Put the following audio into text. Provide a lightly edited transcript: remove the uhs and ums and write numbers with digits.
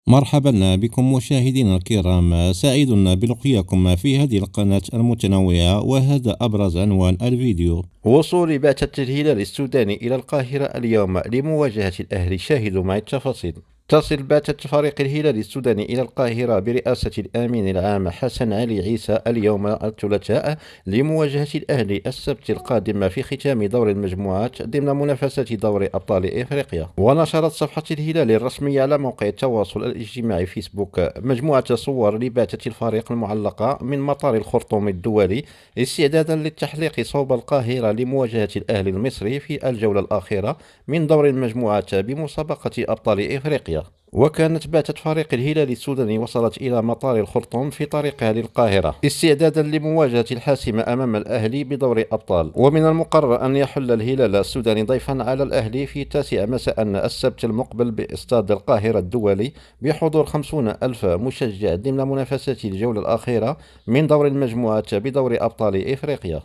مرحبا بكم مشاهدينا الكرام، سعيد بلقياكم في هذه القناة المتنوعة، وهذا أبرز عنوان الفيديو. وصول بعثة الهلال السوداني إلى القاهرة اليوم لمواجهة الأهلي. شاهدوا معي التفاصيل. تصل بعثة فريق الهلال السوداني إلى القاهرة برئاسة الأمين العام حسن علي عيسى اليوم الثلاثاء لمواجهة الأهلي السبت القادم في ختام دور المجموعات ضمن منافسة دوري أبطال إفريقيا. ونشرت صفحة الهلال الرسمية على موقع التواصل الاجتماعي فيسبوك مجموعة صور لبعثة الفريق المعلقة من مطار الخرطوم الدولي استعدادا للتحليق صوب القاهرة لمواجهة الأهلي المصري في الجولة الأخيرة من دور المجموعات بمسابقة أبطال إفريقيا. وكانت بعثة فريق الهلال السوداني وصلت إلى مطار الخرطوم في طريقها للقاهرة استعدادا لمواجهة الحاسمة أمام الأهلي بدور أبطال. ومن المقرر أن يحل الهلال السوداني ضيفا على الأهلي في 9 مساء السبت المقبل باستاد القاهرة الدولي بحضور 50,000 مشجع ضمن منافسة الجولة الأخيرة من دور المجموعات بدور أبطال إفريقيا.